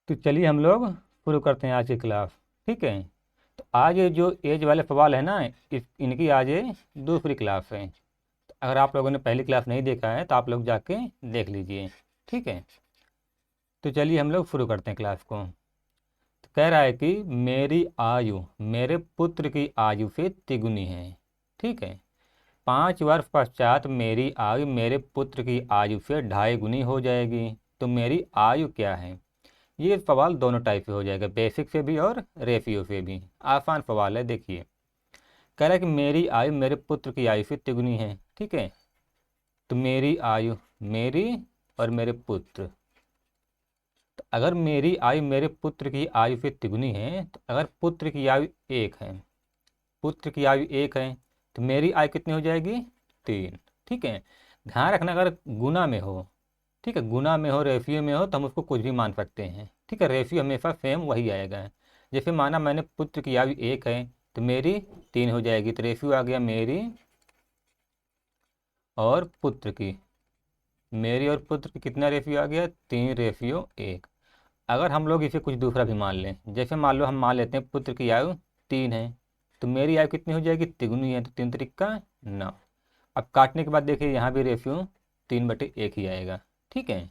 तो चलिए हम लोग शुरू करते हैं आज की क्लास। ठीक है। तो आज ये जो एज वाले सवाल है ना, इनकी आज ये दूसरी क्लास है। तो अगर आप लोगों ने पहली क्लास नहीं देखा है तो आप लोग जाके देख लीजिए। ठीक है। तो चलिए हम लोग शुरू करते हैं क्लास को। तो कह रहा है कि मेरी आयु मेरे पुत्र की आयु से तिगुनी है। ठीक है। 5 वर्ष पश्चात मेरी आयु मेरे पुत्र की आयु से 2.5 गुनी हो जाएगी। तो मेरी आयु क्या है? ये सवाल दोनों टाइप से हो जाएगा, बेसिक से भी और रेशियो से भी। आसान सवाल है। देखिए, कह रहा है कि मेरी आयु मेरे पुत्र की आयु से तिगुनी है। ठीक है। तो मेरी आयु, मेरी और मेरे पुत्र। तो अगर मेरी आयु मेरे पुत्र की आयु से तिगुनी है, तो अगर पुत्र की आयु 1 है, पुत्र की आयु 1 है, तो मेरी आयु कितनी हो जाएगी? 3। ठीक है। ध्यान रखना, अगर गुना में हो, ठीक है, गुना में हो, रेशियो में हो, तो हम उसको कुछ भी मान सकते हैं। ठीक है। रेशियो हमेशा सेम वही आएगा। जैसे माना मैंने पुत्र की आयु 1 है तो मेरी 3 हो जाएगी। तो रेशियो आ गया मेरी और पुत्र की। मेरी और पुत्र की कितना रेशियो आ गया? 3:1। अगर हम लोग इसे कुछ दूसरा भी मान लें, जैसे मान लो हम मान लेते हैं पुत्र की आयु 3 है, तो मेरी आयु कितनी हो जाएगी? तिगुनी है। तो 3 3 9। अब काटने के बाद देखिए यहाँ भी रेशियो 3/1 ही आएगा। ठीक है।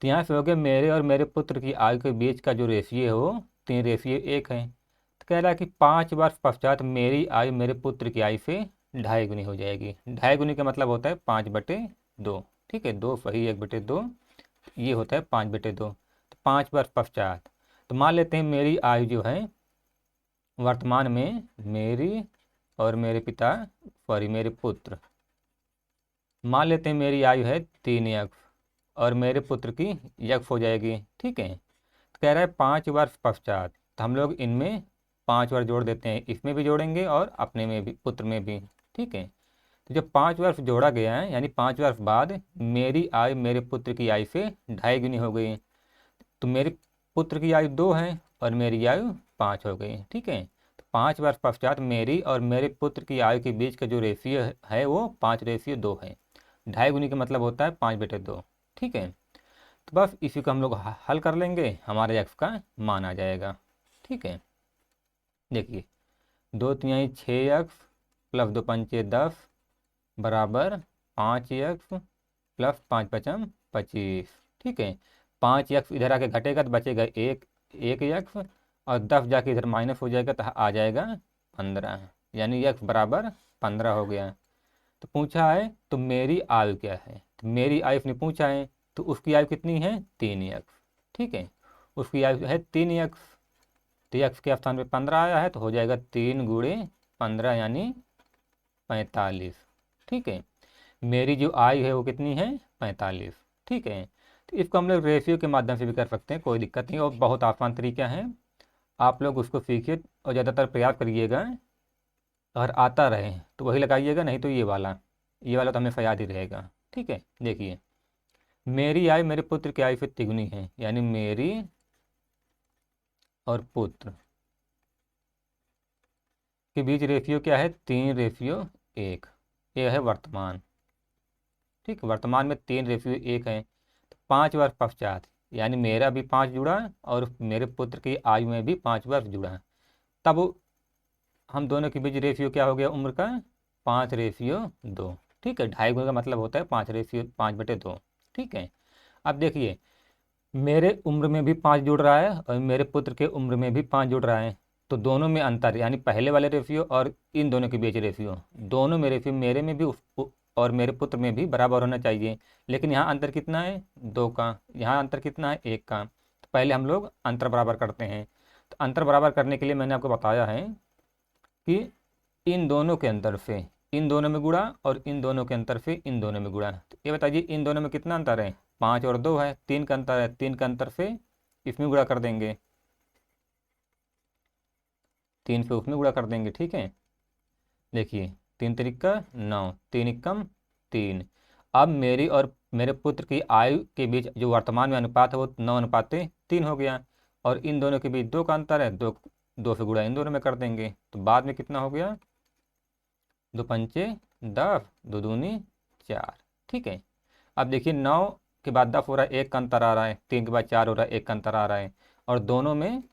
तो यहाँ से हो गया मेरे और मेरे पुत्र की आयु के बीच का जो रेशियो हो 3:1 है। तो कह रहा है कि 5 वर्ष पश्चात मेरी आयु मेरे पुत्र की आयु से 2.5 गुनी हो जाएगी। 2.5 गुनी का मतलब होता है 5/2। ठीक है। 2 सही 1/2, ये होता है 5/2। तो 5 वर्ष पश्चात, तो मान लेते हैं मेरी आयु जो है वर्तमान में, मेरी और मेरे पिता, सॉरी मेरे पुत्र, मान लेते हैं मेरी आयु है 3 और मेरे पुत्र की यक्ष हो जाएगी। ठीक है। तो कह रहा है 5 वर्ष पश्चात, तो हम लोग इनमें 5 वर्ष जोड़ देते हैं, इसमें भी जोड़ेंगे और अपने में भी, पुत्र में भी। ठीक है। तो जब 5 वर्ष जोड़ा गया है, यानी 5 वर्ष बाद मेरी आयु मेरे पुत्र की आयु से 2.5 गुनी हो गई। तो मेरे पुत्र की आयु 2 है और मेरी आयु 5 हो गई। ठीक है। तो 5 वर्ष पश्चात मेरी और मेरे पुत्र की आयु के बीच का जो रेशियो है वो 5:2 है। 2.5 गुनी का मतलब होता है 5/2। ठीक है। तो बस इसी को हम लोग हल कर लेंगे, हमारे एक्स का मान आ जाएगा। ठीक है। देखिए, 2 तिहाई 6 प्लस 2 पंचे 10 बराबर 5 प्लस 5 पचम 25। ठीक है। 5 इधर आके घटेगा तो बचेगा एक यक्स, और 10 जाके इधर माइनस हो जाएगा तो आ जाएगा 15, यानी यक्स बराबर 15 हो गया। तो पूछा है तो मेरी आयु क्या है? तो मेरी आयु ने पूछा है, तो उसकी आयु कितनी है? 3 यक्स। ठीक है। उसकी आयु है 3 यक्स, तो यक्स के स्थान पे 15 आया है, तो हो जाएगा 3 × 15 यानी 45। ठीक है। मेरी जो आयु है वो कितनी है? 45। ठीक है। तो इसको हम लोग रेशियो के माध्यम से भी कर सकते हैं, कोई दिक्कत नहीं, और बहुत आसान तरीका है। आप लोग उसको सीखिए और ज़्यादातर प्रयास करिएगा। अगर आता रहे तो वही लगाइएगा, नहीं तो ये वाला तो हमेशा याद ही रहेगा। ठीक है। देखिए, मेरी आयु मेरे पुत्र की आयु से तिगुनी है, यानी मेरी और पुत्र के बीच रेशियो क्या है? 3:1। ये है वर्तमान। ठीक, वर्तमान में 3:1 है। तो 5 वर्ष पश्चात, यानी मेरा भी 5 जुड़ा और मेरे पुत्र की आयु में भी 5 वर्ष जुड़ा, तब हम दोनों के बीच रेशियो क्या हो गया उम्र का? 5:2। ठीक है। 2.5 गुना का मतलब होता है 5:2। ठीक है। अब देखिए, मेरे उम्र में भी 5 जुड़ रहा है और मेरे पुत्र के उम्र में भी 5 जुड़ रहा है। तो दोनों में अंतर, यानी पहले वाले रेशियो और इन दोनों के बीच रेशियो, दोनों में रेशियो मेरे में भी और मेरे पुत्र में भी बराबर होना चाहिए। लेकिन यहाँ अंतर कितना है? 2 का। यहाँ अंतर कितना है? 1 का। तो पहले हम लोग अंतर बराबर करते हैं। तो अंतर बराबर करने के लिए मैंने आपको बताया है कि इन दोनों के अंतर से इन दोनों में गुणा और इन दोनों के अंतर से इन दोनों में गुणा। तो ये बताइए इन दोनों में कितना अंतर है? 5 और 2 है, 3 का अंतर है, 3 का अंतर से इसमें गुणा कर देंगे, 3 से उसमें गुणा कर देंगे। ठीक है। देखिए, 3 × 3 = 9, 3 × 3। अब मेरी और मेरे पुत्र की आयु के बीच जो वर्तमान में अनुपात है वो 9:3 हो गया, और इन दोनों के बीच 2 का अंतर है, 2 से गुणा इन दोनों में कर देंगे, तो बाद में कितना हो गया? 2 पंचे 10, 2 दूनी 4। ठीक है। अब देखिए, 9 के बाद दफ हो रहा है, एक का अंतर आ रहा है, 3 के बाद 4 हो रहा है, एक का अंतर आ रहा है, और दोनों में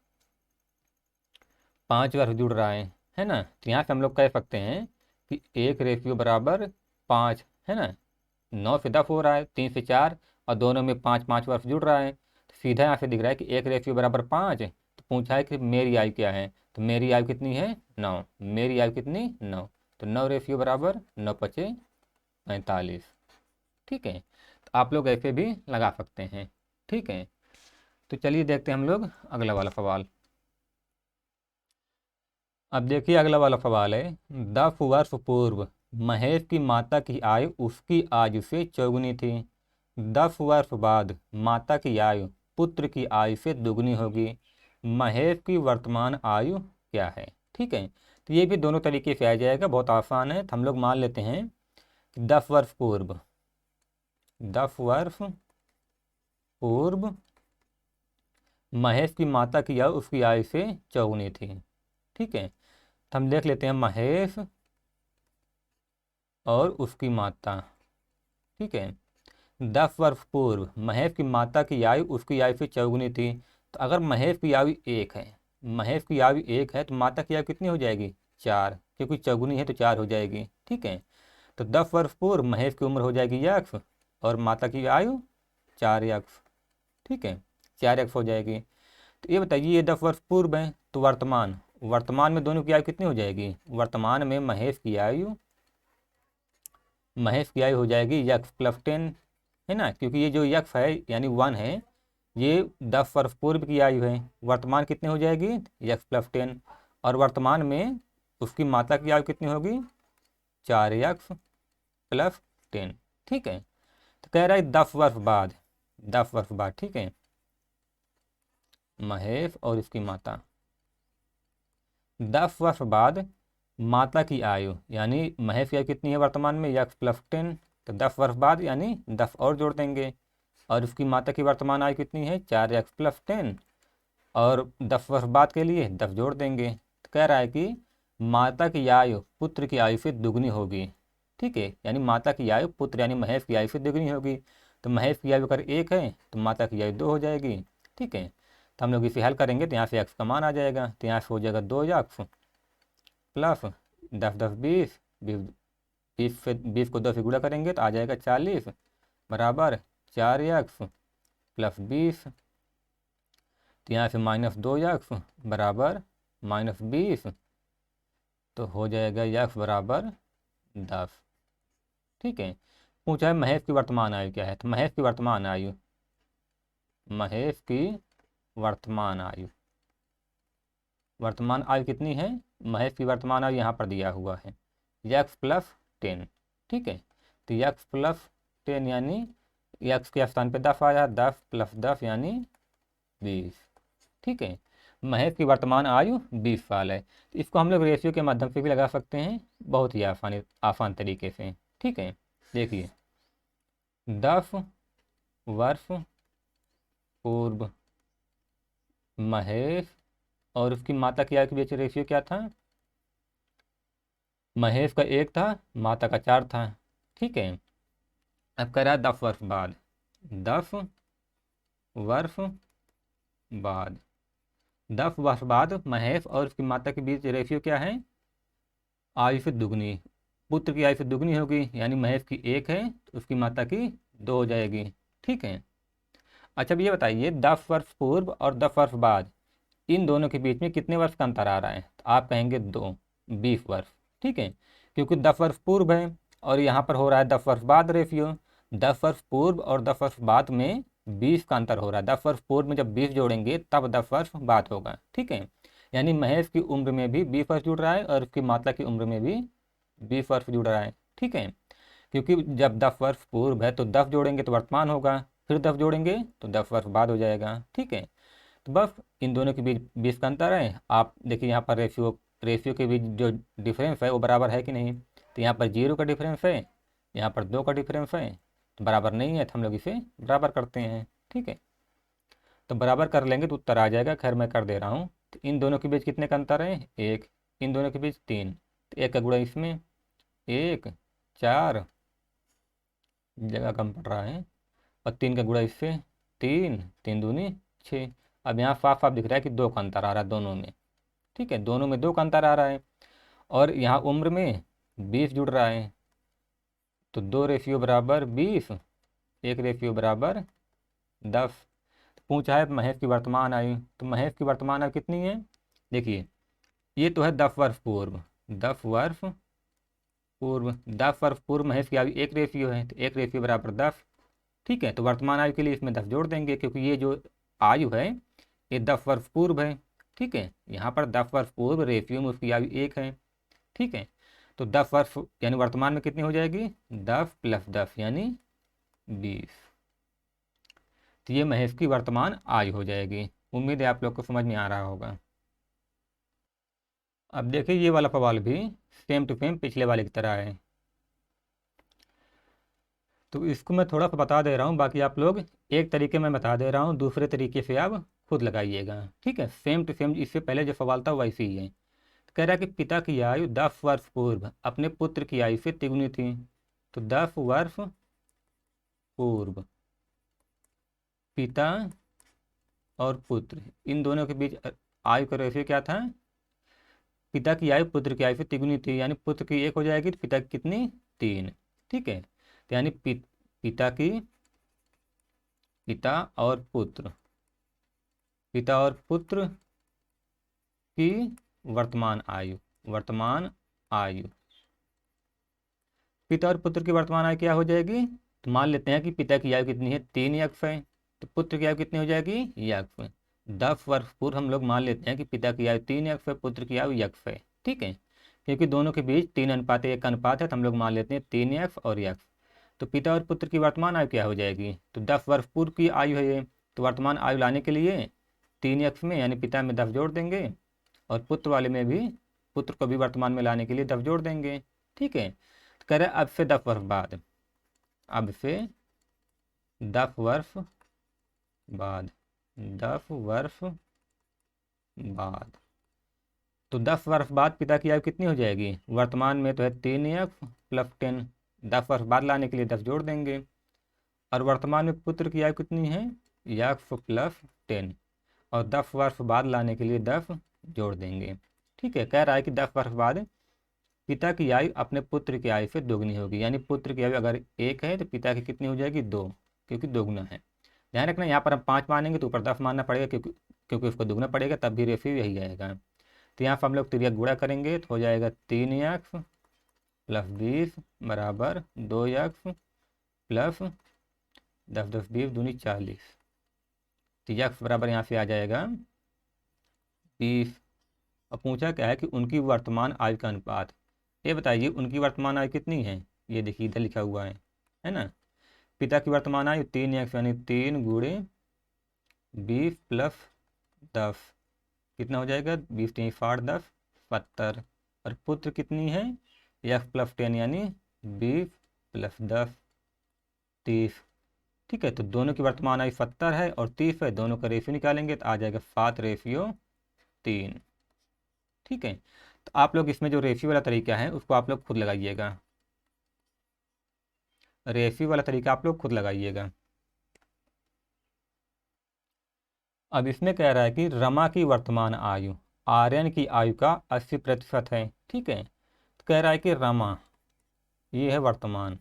5 वर्ग जुड़ रहा है ना। तो यहाँ से हम लोग कह सकते हैं कि 1:5 है ना। 9 से 10 हो रहा है, 3 से 4, और दोनों में 5 वर्ष जुड़ रहा है, तो सीधा यहाँ से दिख रहा है कि 1:5। तो पूछा है कि मेरी आयु क्या है, तो मेरी आयु कितनी है 9, मेरी आयु कितनी 9, तो 9:9 = 45। ठीक है, तो आप लोग ऐसे भी लगा सकते हैं। ठीक है, तो चलिए देखते हैं हम लोग अगला वाला सवाल। अब देखिए अगला वाला सवाल है, 10 वर्ष पूर्व महेश की माता की आयु उसकी आयु से चौगुनी थी। 10 वर्ष बाद माता की आयु पुत्र की आयु से दुगनी होगी। महेश की वर्तमान आयु क्या है। ठीक है, तो ये भी दोनों तरीके से आ जाएगा, बहुत आसान है। तो हम लोग मान लेते हैं कि 10 वर्ष पूर्व, 10 वर्ष पूर्व महेश की माता की आयु उसकी आयु से चौगुनी थी। ठीक है, तो हम देख लेते हैं महेश और उसकी माता। ठीक है, 10 वर्ष पूर्व महेश की माता की आयु उसकी आयु से चौगुनी थी। तो अगर महेश की आयु 1 है, महेश की आयु 1 है, तो माता की आयु कितनी हो जाएगी 4, क्योंकि चौगुनी है तो 4 हो जाएगी। ठीक है, तो 10 वर्ष पूर्व महेश की उम्र हो जाएगी यक्स, और माता की आयु 4 यक्स। ठीक है, 4 यक्स हो जाएगी। तो ये बताइए, ये 10 वर्ष पूर्व है, तो वर्तमान, वर्तमान में दोनों की आयु कितनी हो जाएगी। वर्तमान में महेश की आयु हो जाएगी यक्स प्लस 10, है ना, क्योंकि ये जो यक्स है यानी 1 है, ये 10 वर्ष पूर्व की आयु है। वर्तमान कितनी हो जाएगी यक्स प्लस 10, और वर्तमान में उसकी माता की आयु कितनी होगी 4 यक्स प्लस 10। ठीक है, तो कह रहा है 10 वर्ष बाद, 10 वर्ष बाद। ठीक है, महेश और उसकी माता, 10 वर्ष बाद माता की आयु, यानी महेश की आयु कितनी है वर्तमान में यक्स प्लस 10, तो 10 वर्ष बाद यानी 10 और जोड़ देंगे, और उसकी माता की वर्तमान आयु कितनी है 4 यक्स प्लस 10, और 10 वर्ष बाद के लिए 10 जोड़ देंगे। तो कह रहा है कि माता की आयु पुत्र की आयु से दुगनी होगी। ठीक है, यानी माता की आयु पुत्र यानी महेश की आयु से दुगनी होगी। तो महेश की आयु अगर 1 है तो माता की आयु 2 हो जाएगी। ठीक है, तो हम लोग इसे हल करेंगे तो यहाँ से एक्स का मान आ जाएगा, तो यहाँ से हो जाएगा 2 यक्स प्लस 10 10 20, 20 से 20 को 2 से गुणा करेंगे तो आ जाएगा 40 बराबर 4 यक्स प्लस 20, तो यहाँ से -2 यक्स बराबर -20, तो हो जाएगा यक्स बराबर 10। ठीक है, पूछा है महेश की वर्तमान आयु क्या है, तो महेश की वर्तमान आयु, महेश की वर्तमान आयु, वर्तमान आयु कितनी है, महेश की वर्तमान आयु यहाँ पर दिया हुआ है यक्स प्लस 10। ठीक है, तो यक्स प्लस 10 यानी यक्स के स्थान पे 10 आया, 10 + 10 यानी 20। ठीक है, महेश की वर्तमान आयु 20 साल है। तो इसको हम लोग रेशियो के माध्यम से भी लगा सकते हैं, बहुत ही आसान तरीके से। ठीक है, देखिए 10 वर्ष पूर्व महेश और उसकी माता की आयु के बीच रेशियो क्या था, महेश का 1 था, माता का 4 था। ठीक है, अब कह रहा है 10 वर्ष बाद, 10 वर्ष बाद, 10 वर्ष बाद महेश और उसकी माता के बीच रेशियो क्या है, आयु से दुगनी, पुत्र की आयु से दुगनी होगी, यानी महेश की 1 है तो उसकी माता की 2 हो जाएगी। ठीक है, अच्छा अब ये बताइए 10 वर्ष पूर्व और 10 वर्ष बाद इन दोनों के बीच में कितने वर्ष का अंतर आ रहा है, तो आप कहेंगे 2, 20 वर्ष। ठीक है, क्योंकि 10 वर्ष पूर्व है और यहाँ पर हो रहा है 10 वर्ष बाद रेशियो, 10 वर्ष पूर्व और 10 वर्ष बाद में 20 का अंतर हो रहा है। 10 वर्ष पूर्व में जब 20 जोड़ेंगे तब 10 वर्ष बाद होगा। ठीक है, यानी महेश की उम्र में भी 20 वर्ष जुड़ रहा है और उसकी माता की उम्र में भी 20 वर्ष जुड़ रहा है। ठीक है, क्योंकि जब 10 वर्ष पूर्व है तो 10 जोड़ेंगे तो वर्तमान होगा, फिर 10 जोड़ेंगे तो 10 वर्ष बाद हो जाएगा। ठीक है, तो बस इन दोनों के बीच 20 का अंतर है। आप देखिए यहाँ पर रेशियो के बीच जो डिफरेंस है वो बराबर है कि नहीं, तो यहाँ पर 0 का डिफरेंस है, यहाँ पर 2 का डिफरेंस है, तो बराबर नहीं है, तो हम लोग इसे बराबर करते हैं। ठीक है, तो बराबर कर लेंगे तो उत्तर आ जाएगा। खैर मैं कर दे रहा हूँ, तो इन दोनों के बीच कितने का अंतर है 1, इन दोनों के बीच 3, तो 1 का गुणा इसमें 1, 4 जगह कम पड़ रहा है, और 3 का गुणा इससे 3, 3 दूनी 6। अब यहाँ साफ साफ दिख रहा है कि 2 का अंतर आ रहा है दोनों में। ठीक है, दोनों में 2 का अंतर आ रहा है। और यहाँ उम्र में 20 जुड़ रहा है, तो 2 रेशियो बराबर 20, 1 रेशियो बराबर 10। पूछा है महेश की वर्तमान आयु, तो महेश की वर्तमान आयु कितनी है? देखिए, ये तो है 10 वर्ष पूर्व, 10 वर्ष पूर्व, 10 वर्ष पूर्व महेश की आयु 1 रेशियो है, तो 1 रेशियो बराबर 10। ठीक है, तो वर्तमान आयु के लिए इसमें 10 जोड़ देंगे, क्योंकि ये जो आयु है ये 10 वर्ष पूर्व है। ठीक है, यहाँ पर 10 वर्ष पूर्व रेशियो में उसकी आयु 1 है। ठीक है, तो 10 वर्ष यानी वर्तमान में कितनी हो जाएगी? 10 + 10 यानी 20। तो ये महेश की वर्तमान आयु हो जाएगी। उम्मीद है आप लोग को समझ में आ रहा होगा। अब देखिए, ये वाला सवाल भी सेम टू सेम पिछले वाले की तरह है, तो इसको मैं थोड़ा सा बता दे रहा हूँ, बाकी आप लोग एक तरीके में बता दे रहा हूँ, दूसरे तरीके से आप खुद लगाइएगा। ठीक है, सेम टू सेम इससे पहले जो सवाल था वैसे ही है। कह रहा है कि पिता की आयु 10 वर्ष पूर्व अपने पुत्र की आयु से तिगुनी थी। तो 10 वर्ष पूर्व पिता और पुत्र, इन दोनों के बीच आयु का रेशियो क्या था? पिता की आयु पुत्र की आयु से तिगुनी थी, यानी पुत्र की 1 हो जाएगी तो पिता की कितनी? 3। ठीक है, तो यानी पिता की, पिता और पुत्र की वर्तमान आयु, पिता और पुत्र की वर्तमान आयु क्या हो जाएगी? तो मान लेते हैं कि पिता की आयु कितनी है? 3 यक्ष है, तो पुत्र की आयु कितनी हो जाएगी? यक्ष। 10 वर्ष पूर्व हम लोग मान लेते हैं कि पिता की आयु 3 यक्ष है, पुत्र की आयु यक्ष है। ठीक है, क्योंकि दोनों के बीच 3:1 का अनुपात है, तो हम लोग मान लेते हैं 3 यक्ष और यक्ष। तो पिता और पुत्र की वर्तमान आयु क्या हो जाएगी? तो 10 वर्ष पूर्व की आयु है ये, तो वर्तमान आयु लाने के लिए 3 यक्ष में यानी पिता में 10 जोड़ देंगे, और पुत्र वाले में भी, पुत्र को भी वर्तमान में लाने के लिए 10 जोड़ देंगे। ठीक है, तो कह रहे अब से 10 वर्ष बाद, अब से 10 वर्ष बाद, 10 वर्ष बाद, तो 10 वर्ष बाद पिता की आयु कितनी हो जाएगी? वर्तमान में तो है 3 यक्ष + 10, 10 वर्ष बाद लाने के लिए 10 जोड़ देंगे, और वर्तमान में पुत्र की आयु कितनी है? यक्ष + 10, और 10 वर्ष बाद लाने के लिए 10 जोड़ देंगे। ठीक है, कह रहा है कि 10 वर्ष बाद पिता की आयु अपने पुत्र की आयु से दोगुनी होगी, यानी पुत्र की आयु अगर 1 है तो पिता की कितनी हो जाएगी? 2, क्योंकि दोगुना है। ध्यान रखना, यहाँ पर हम 5 मानेंगे तो ऊपर 10 मानना पड़ेगा, क्योंकि उसको दुगना पड़ेगा, तब भी रेशियो यही आएगा। तो यहाँ पर हम लोग तिर्यक गुणा करेंगे तो हो जाएगा 3 यक्ष + 20 बराबर 2 यक्ष प्लस 10 10 20 दूनी 40। तो यक्ष बराबर यहाँ से आ जाएगा 20। अब पूछा क्या है कि उनकी वर्तमान आयु का अनुपात। ये बताइए उनकी वर्तमान आयु कितनी है? ये देखिए इधर लिखा हुआ है ना। पिता की वर्तमान आयु 3 यक्ष यानी 3 गुणे 20 + 10 कितना हो जाएगा? 20 3 60 10 70। और पुत्र कितनी है? यक्ष + 10 यानी 20 + 10 30। ठीक है, तो दोनों की वर्तमान आयु 70 है और 30 है, दोनों का रेशियो निकालेंगे तो आ जाएगा 7:3। ठीक है, तो आप लोग इसमें जो रेशियो वाला तरीका है उसको आप लोग खुद लगाइएगा, रेशियो वाला तरीका आप लोग खुद लगाइएगा। अब इसमें कह रहा है कि रमा की वर्तमान आयु आर्यन की आयु का 80% है। ठीक है, तो कह रहा है कि रमा, ये है वर्तमान,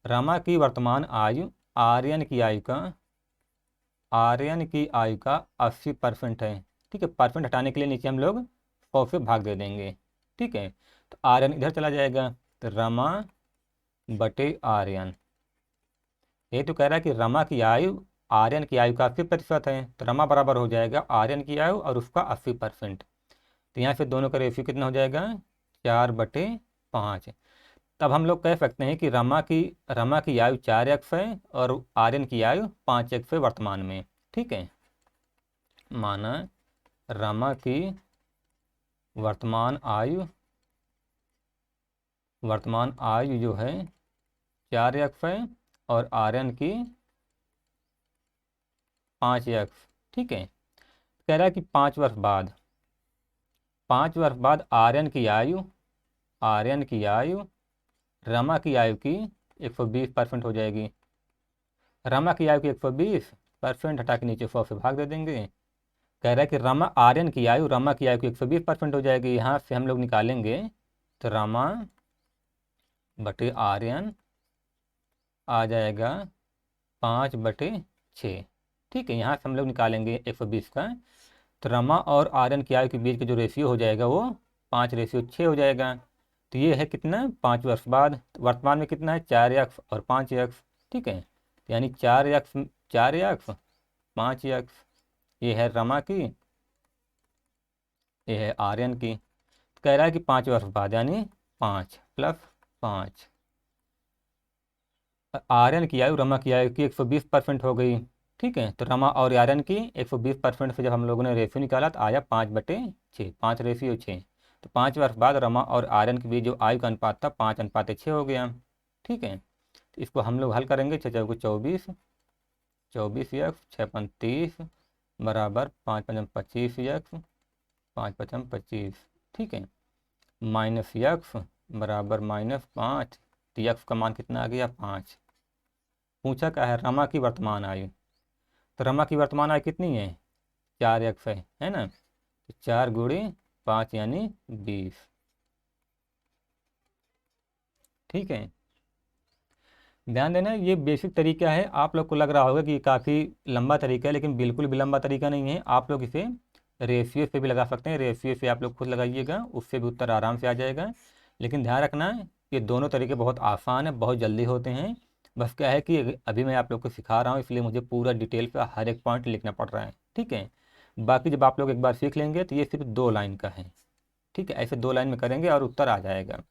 रमा की वर्तमान आयु आर्यन की आयु का 80% है। ठीक है, परसेंट हटाने के लिए नीचे हम लोग 100 से भाग दे देंगे। ठीक है, तो आर्यन इधर चला जाएगा, तो रमा बटे आर्यन। ये तो कह रहा है कि रमा की आयु आर्यन की आयु का 80% है, तो रमा बराबर हो जाएगा आर्यन की आयु और उसका 80%। तो यहाँ से दोनों का रेशियो कितना हो जाएगा? 4/5। तब हम लोग कह सकते हैं कि रमा की आयु 4 यक्ष है और आर्यन की आयु 5 यक्ष है वर्तमान में। ठीक है, माना रमा की वर्तमान आयु जो है 4 यक्ष है और आर्यन की 5 यक्ष। ठीक है, कह रहा है कि 5 वर्ष बाद आर्यन की आयु रमा की आयु की 120% हो जाएगी। रमा की आयु की 120% हटा के नीचे 100 से भाग दे देंगे। कह रहा है कि रमा आर्यन की आयु, रमा की आयु की 120% हो जाएगी। यहाँ से हम लोग निकालेंगे तो रमा बटे आर्यन आ जाएगा 5/6। ठीक है, यहाँ से हम लोग निकालेंगे 120 का, तो रमा और आर्यन की आयु के बीच का जो रेशियो हो जाएगा वो 5/6 हो जाएगा। तो ये है कितना, 5 वर्ष बाद। तो वर्तमान में कितना है, 4x और 5x। ठीक है, यानी 4x 5x। ये है रमा की, ये है आर्यन की। तो कह रहा है कि 5 वर्ष बाद, यानी 5 + 5। आर्यन की आयु रमा की आयु की 120% हो गई। ठीक है, तो रमा और आर्यन की 120% से जब हम लोगों ने रेशियो निकाला तो आया 5/6, 5/6। तो 5 वर्ष बाद रमा और आर्यन के बीच जो आयु का अनुपात था 5:6 हो गया। ठीक है, तो इसको हम लोग हल करेंगे। 6×4 = 24, 24x, 6×5 = 30 बराबर 5×5 = 25x, 5×5 = 25। ठीक है, माइनस यक्स बराबर -5। तो यक्स का मान कितना आ गया, 5। पूछा क्या है, रमा की वर्तमान आयु। तो रमा की वर्तमान आयु कितनी है, 4x है ना। तो 4 × 5 यानी 20। ठीक है, ध्यान देना ये बेसिक तरीका है। आप लोग को लग रहा होगा कि काफ़ी लंबा तरीका है, लेकिन बिल्कुल भी लंबा तरीका नहीं है। आप लोग इसे रेशियो से भी लगा सकते हैं। रेशियो से आप लोग खुद लगाइएगा, उससे भी उत्तर आराम से आ जाएगा। लेकिन ध्यान रखना ये दोनों तरीके बहुत आसान है, बहुत जल्दी होते हैं। बस क्या है कि अभी मैं आप लोग को सिखा रहा हूँ, इसलिए मुझे पूरा डिटेल पे हर एक पॉइंट लिखना पड़ रहा है। ठीक है, बाकी जब आप लोग एक बार सीख लेंगे तो ये सिर्फ 2 लाइन का है। ठीक है, ऐसे 2 लाइन में करेंगे और उत्तर आ जाएगा।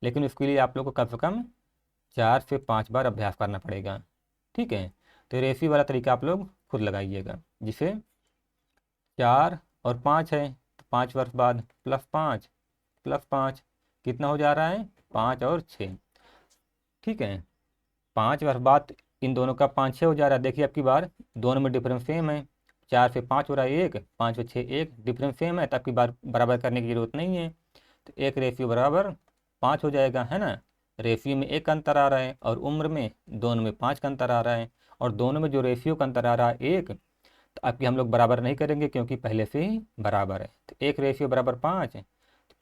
लेकिन उसके लिए आप लोग को कम से कम 4 से 5 बार अभ्यास करना पड़ेगा। ठीक है, तो रेशियो वाला तरीका आप लोग खुद लगाइएगा। जिसे 4 और 5 है, तो 5 वर्ष बाद +5 कितना हो जा रहा है, 5 और 6। ठीक है, 5 वर्ष बाद इन दोनों का 5 6 हो जा रहा है। देखिए अब की बार दोनों में डिफरेंस सेम है। 4 से 5 हो रहा है 1, 5 और 6 1, डिफरेंस सेम है, तो आपकी बार बराबर करने की जरूरत नहीं है। तो एक रेशियो बराबर 5 हो जाएगा, है ना। रेशियो में 1 का अंतर आ रहा है और उम्र में दोनों में 5 का अंतर आ रहा है। और दोनों में जो रेशियो का अंतर आ रहा है 1, तो आपकी हम लोग बराबर नहीं करेंगे क्योंकि पहले से ही बराबर है। तो एक रेशियो बराबर 5। तो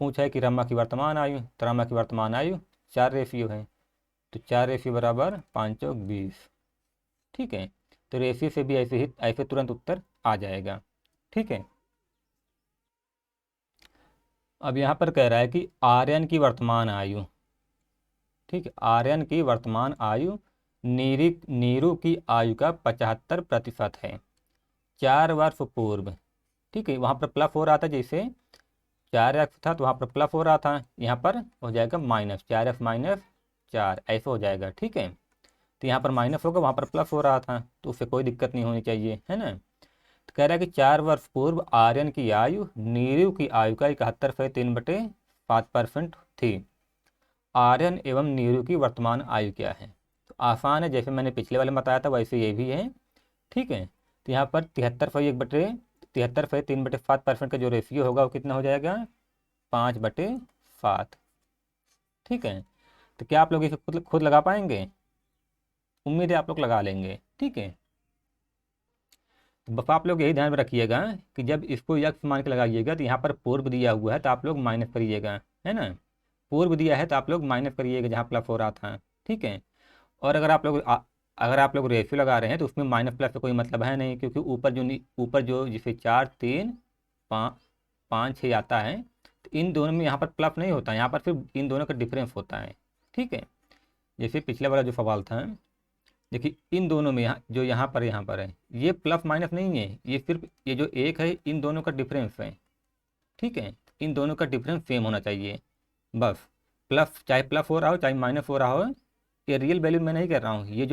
पूछा है कि रमा की वर्तमान आयु, तो रमा की वर्तमान आयु 4 रेशियो है, तो 4 रेशियो बराबर 5×20। ठीक है, तो रेशियो से भी ऐसे तुरंत उत्तर आ जाएगा। ठीक है, अब यहाँ पर कह रहा है कि आर्यन की वर्तमान आयु। ठीक है, आर्यन की वर्तमान आयु नीरू की आयु का 75% है 4 वर्ष पूर्व। ठीक है, वहाँ पर प्लस हो रहा था, जैसे 4x था तो वहाँ पर प्लस हो रहा था, यहाँ पर हो जाएगा -4x - 4, ऐसे हो जाएगा। ठीक है, तो यहाँ पर माइनस होगा, वहाँ पर प्लस हो रहा था, तो उससे कोई दिक्कत नहीं होनी चाहिए, है ना। तो कह रहा है कि 4 वर्ष पूर्व आर्यन की आयु नीरू की आयु का 71/3/7% थी। आर्यन एवं नीरू की वर्तमान आयु क्या है। तो आसान है, जैसे मैंने पिछले वाले में बताया था वैसे ये भी है। ठीक है, तो यहाँ पर 73/3/7% का जो रेशियो होगा वो कितना हो जाएगा, 5/7। ठीक है, तो क्या आप लोग इसे खुद खुद लगा पाएंगे, उम्मीद है आप लोग लगा लेंगे। ठीक है, तो बस आप लोग यही ध्यान में रखिएगा कि जब इसको यक्स मान के लगाइएगा तो यहाँ पर पूर्व दिया हुआ है तो आप लोग माइनस करिएगा, है ना। पूर्व दिया है तो आप लोग माइनस करिएगा जहाँ प्लस हो रहा था। ठीक है, और अगर आप लोग रेशियो लगा रहे हैं तो उसमें माइनस प्लस का कोई मतलब है नहीं, क्योंकि ऊपर जो जैसे 4 3 5 5 6 आता है, तो इन दोनों में यहाँ पर प्लस नहीं होता है, यहाँ पर फिर इन दोनों का डिफरेंस होता है। ठीक है, जैसे पिछले वाला जो सवाल था, देखिए इन दोनों में यहाँ पर है, ये प्लस माइनस नहीं है, ये सिर्फ ये जो एक है इन दोनों का डिफरेंस है। ठीक है, इन दोनों का डिफरेंस सेम होना चाहिए बस। प्लस चाहे प्लस हो रहा हो चाहे माइनस हो रहा हो, ये रियल वैल्यू मैं नहीं कर रहा हूँ, ये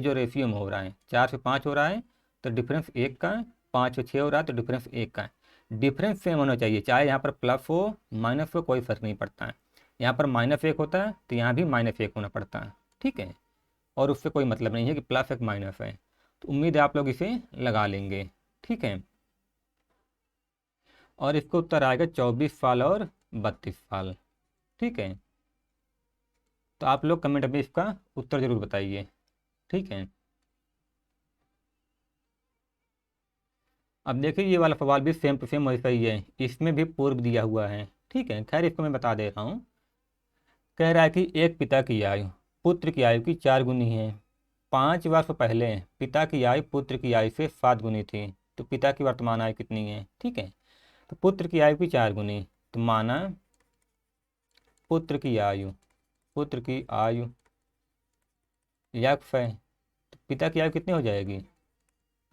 जो रेशियो में हो रहा है 4 से 5 हो रहा है तो डिफरेंस 1 का है, 5 से 6 हो रहा है तो डिफरेंस 1 का है। डिफरेंस सेम होना चाहिए, चाहे यहाँ पर प्लस हो माइनस हो कोई फर्क नहीं पड़ता है। यहाँ पर -1 होता है तो यहाँ भी -1 होना पड़ता है। ठीक है, और उससे कोई मतलब नहीं है कि प्लस एक माइनस है। तो उम्मीद है आप लोग इसे लगा लेंगे। ठीक है, और इसका उत्तर आएगा 24 साल और 32 साल। ठीक है, तो आप लोग कमेंट में इसका उत्तर ज़रूर बताइए। ठीक है। अब देखिए ये वाला सवाल भी सेम टू सेम वैसा ही है, इसमें भी पूर्व दिया हुआ है। ठीक है, खैर इसको मैं बता दे रहा हूँ। कह रहा है कि एक पिता की आयु पुत्र की आयु की 4 गुनी है। 5 वर्ष पहले पिता की आयु पुत्र की आयु से 7 गुनी थी, तो पिता की वर्तमान आयु कितनी है? ठीक है, तो पुत्र की आयु की 4 गुनी, तो माना पुत्र की आयु, पुत्र की आयु यक्ष है, तो पिता की आयु कितनी हो जाएगी?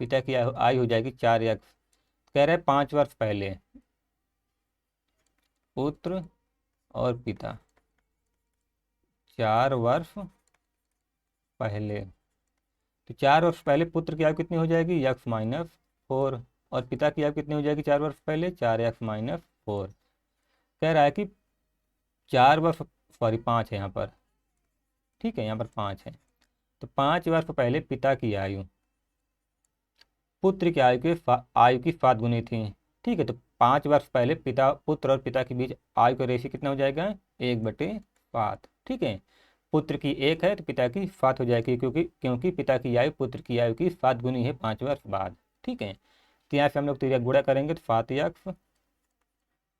पिता की आयु आयु हो जाएगी 4 यक्ष। कह रहे हैं 5 वर्ष पहले पुत्र और पिता, 4 वर्ष पहले, तो 4 वर्ष पहले पुत्र की आयु कितनी हो जाएगी? यक्स माइनस 4, और पिता की आयु कितनी हो जाएगी 4 वर्ष पहले? 4x-4। कह रहा है कि 4 वर्ष, सॉरी 5 है यहाँ पर, ठीक है यहाँ पर 5 है, तो 5 वर्ष पहले पिता की आयु पुत्र की आयु की 7 गुनी थी। ठीक है, तो 5 वर्ष पहले पिता, पुत्र और पिता के बीच आयु का रेशियो कितना हो जाएगा? 1/7। ठीक है, पुत्र की 1 है तो पिता की 7 हो जाएगी, क्योंकि पिता की आयु पुत्र की आयु की 7 गुनी है 5 वर्ष बाद। ठीक है, तो यहाँ से हम लोग तिर्यक गुणा करेंगे तो 7x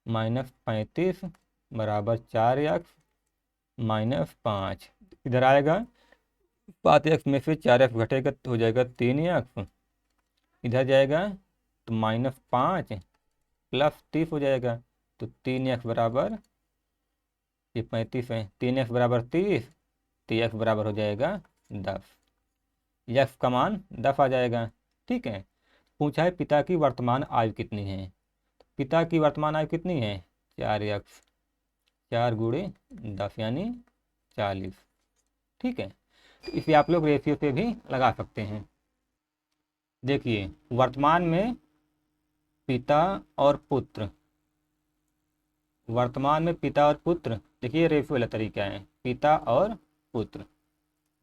माइनस 35 बराबर 4x माइनस 5। इधर आएगा 7x में से 4x घटेगा तो हो जाएगा 3x, इधर जाएगा तो -5 प्लस 30 हो जाएगा, तो 3x बराबर, ये 35 है, 3x बराबर 30, तो x बराबर हो जाएगा 10, x का मान 10 आ जाएगा। ठीक है, पूछा है पिता की वर्तमान आयु कितनी है? पिता की वर्तमान आयु कितनी है? 4x, 4 गुणे 10 यानी 40। ठीक है, तो इसे आप लोग रेशियो पे भी लगा सकते हैं। देखिए वर्तमान में पिता और पुत्र, वर्तमान में पिता और पुत्र, देखिए रेशियो वाला तरीका है, पिता और पुत्र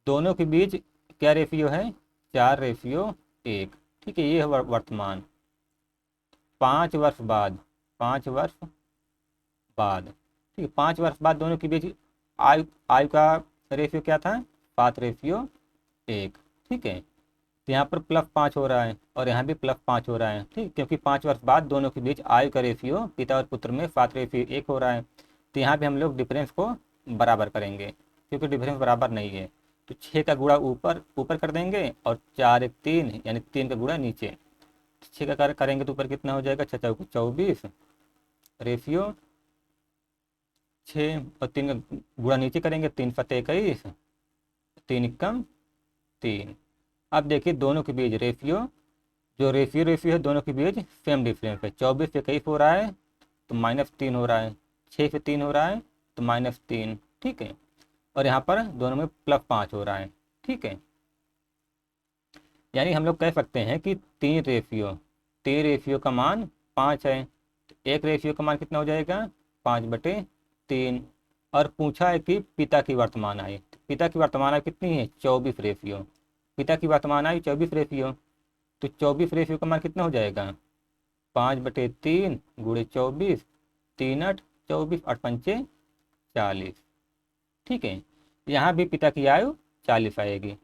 दोनों के बीच क्या रेशियो है? 4:1। ठीक है, ये है वर्तमान। 5 वर्ष बाद, 5 वर्ष बाद, ठीक है, 5 वर्ष बाद दोनों के बीच आयु आयु का रेशियो क्या था? 7:1। ठीक है, तो यहाँ पर +5 हो रहा है और यहाँ भी +5 हो रहा है। ठीक, क्योंकि 5 वर्ष बाद दोनों के बीच आयु का रेशियो पिता और पुत्र में 7:1 हो रहा है, तो यहाँ भी हम लोग डिफरेंस को बराबर करेंगे, क्योंकि डिफरेंस बराबर नहीं है, तो 6 का गुणा ऊपर ऊपर कर देंगे और 4 1 3 यानी 3 का गुणा नीचे। 6 का कार्य करेंगे तो ऊपर कितना हो जाएगा? 6 चौके 24, रेशियो 6, और 3 का गुणा नीचे करेंगे, 3 × 21, 3 × 3। अब देखिए दोनों के बीच रेशियो, जो रेशियो है दोनों के बीच सेम डिफरेंस है। 24 से 21 हो रहा है तो -3 हो रहा है, 6 से 3 हो रहा है तो -3। ठीक है, और यहाँ पर दोनों में +5 हो रहा है। ठीक है, यानी हम लोग कह सकते हैं कि 3 रेशियो का मान 5 है, तो 1 रेशियो का मान कितना हो जाएगा? 5/3। और पूछा है कि पिता की वर्तमान आयु, तो पिता की वर्तमान आयु कितनी है? 24 रेशियो, पिता की वर्तमान आयु 24 रेशियो, तो 24 रेशियो का मान कितना हो जाएगा? 5/3 गुणे 24, 3 8 24 8 पंचे 40। ठीक है, यहाँ भी पिता की आयु 40 आएगी।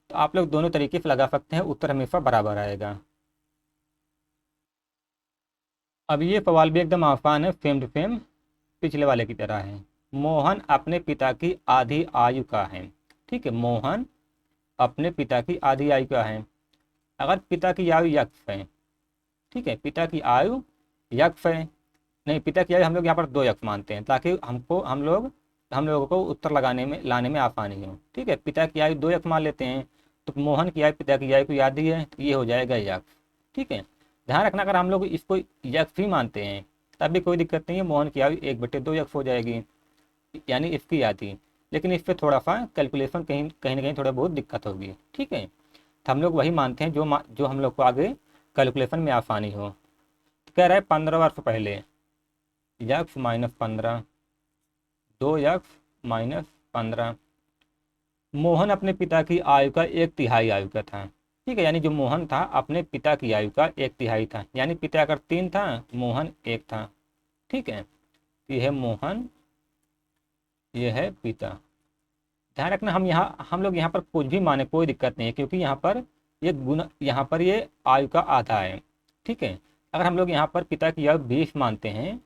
तो आप लोग दोनों तरीके से लगा सकते हैं, उत्तर हमेशा बराबर आएगा। अब ये सवाल भी एकदम आसान है, सेम टू सेम पिछले वाले की तरह है। मोहन अपने पिता की आधी आयु का है। ठीक है, मोहन अपने पिता की आधी आयु का है। अगर पिता की आयु यक्ष है, ठीक है, पिता की आयु यक्ष है, नहीं पिता की आयु हम लोग यहाँ पर 2 यक्ष मानते हैं, ताकि हम लोगों को उत्तर लाने में आसानी हो। ठीक है, पिता की आयु 2 यक्ष मान लेते हैं, तो मोहन की आयु पिता की आयु को आधी है, तो ये हो जाएगा यक्ष। ठीक है, ध्यान रखना अगर हम लोग इसको यक्ष ही मानते हैं तब भी कोई दिक्कत नहीं है, मोहन की आयु 1/2 यक्ष हो जाएगी, यानी इसकी आधी। लेकिन इस पर थोड़ा सा कैलकुलेशन कहीं कहीं ना कहीं थोड़ा बहुत दिक्कत होगी। ठीक है, तो हम लोग वही मानते हैं जो हम लोग को आगे कैलकुलेशन में आसानी हो। तो कह रहा है 15 वर्ष पहले यक्ष -15, 2 यक्ष -15। मोहन अपने पिता की आयु का 1/3 आयु का था। ठीक है, यानी जो मोहन था अपने पिता की आयु का 1/3 था, यानी पिता अगर 3 था, मोहन 1 था। ठीक है, ये है मोहन, ये है पिता। ध्यान रखना हम लोग यहाँ पर कुछ भी माने कोई दिक्कत नहीं है, क्योंकि यहाँ पर ये गुना, यहाँ पर ये आयु का आधा है, ठीक है। अगर हम लोग यहाँ पर पिता की आयु 20 मानते हैं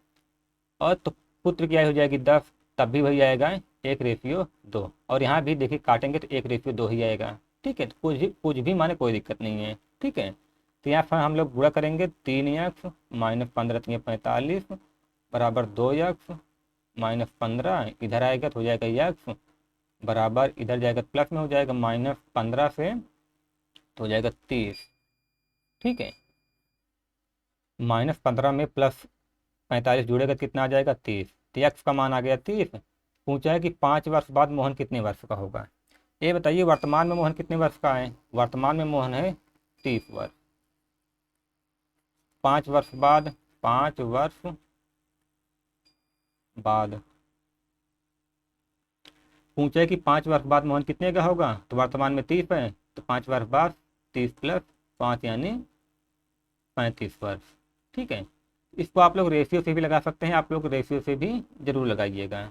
और तो पुत्र की आयु हो जाएगी 10, तब भी वही आएगा 1:2। और यहाँ भी देखिए काटेंगे तो 1:2 ही आएगा, ठीक है। तो कुछ भी माने कोई दिक्कत नहीं है, ठीक है। तो यहाँ पर हम लोग गुणा करेंगे 3x माइनस 15 3 45 बराबर 2x माइनस 15, इधर आएगा तो हो जाएगा x बराबर, इधर जाएगा प्लस में हो जाएगा -15 से तो हो जाएगा 30, ठीक है। -15 में +45 जुड़ेगा तो कितना आ जाएगा 30। तो x का मान आ गया 30। पूछा है कि 5 वर्ष बाद मोहन कितने वर्ष का होगा। ये बताइए वर्तमान में मोहन कितने वर्ष का है। वर्तमान में मोहन है 30 वर्ष। 5 वर्ष बाद, 5 वर्ष बाद पूछा है कि 5 वर्ष बाद मोहन कितने का होगा। तो वर्तमान में 30 है, तो 5 वर्ष बाद 30 + 5 यानी 35 वर्ष, ठीक है। इसको आप लोग रेशियो से भी लगा सकते हैं, आप लोग रेशियो से भी जरूर लगाइएगा,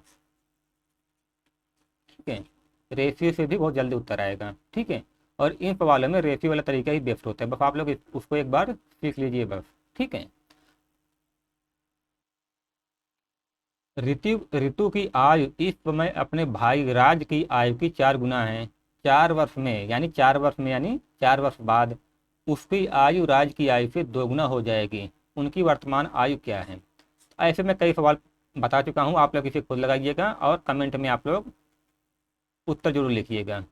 ठीक है। रेशियो से भी बहुत जल्दी उत्तर आएगा, ठीक है। और इन सवालों में रेशियो वाला तरीका ही बेस्ट होता है, बस आप लोग उसको एक बार सीख लीजिए बस, ठीक है। ऋतु की आयु इस समय अपने भाई राज की आयु की 4 गुना है। 4 वर्ष में यानी 4 वर्ष बाद उसकी आयु राज की आयु से 2 गुना हो जाएगी। उनकी वर्तमान आयु क्या है। ऐसे में कई सवाल बता चुका हूँ, आप लोग इसे खुद लगाइएगा और कमेंट में आप लोग उत्तर जरूर लिखिएगा,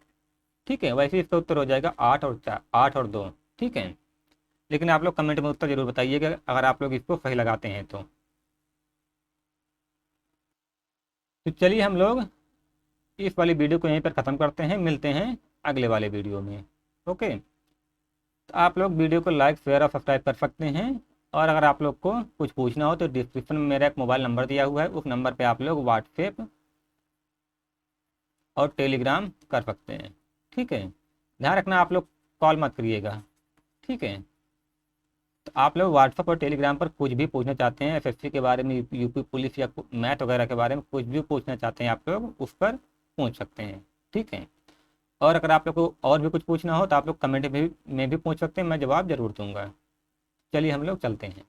ठीक है। वैसे इसका उत्तर हो जाएगा 8 और 2, ठीक है। लेकिन आप लोग कमेंट में उत्तर जरूर बताइएगा अगर आप लोग इसको सही लगाते हैं तो चलिए हम लोग इस वाली वीडियो को यहीं पर ख़त्म करते हैं, मिलते हैं अगले वाले वीडियो में, ओके। तो आप लोग वीडियो को लाइक शेयर और सब्सक्राइब कर सकते हैं। और अगर आप लोग को कुछ पूछना हो तो डिस्क्रिप्शन में मेरा एक मोबाइल नंबर दिया हुआ है, उस नंबर पे आप लोग व्हाट्सएप और टेलीग्राम कर सकते हैं, ठीक है। ध्यान रखना आप लोग कॉल मत करिएगा, ठीक है। तो आप लोग व्हाट्सएप और टेलीग्राम पर कुछ भी पूछना चाहते हैं एसएससी के बारे में, यूपी पुलिस या मैथ वगैरह के बारे में कुछ भी पूछना चाहते हैं आप लोग उस पर पूछ सकते हैं, ठीक है। और अगर आप लोग को और भी कुछ पूछना हो तो आप लोग कमेंट में भी पूछ सकते हैं, मैं जवाब ज़रूर दूंगा। चलिए हम लोग चलते हैं।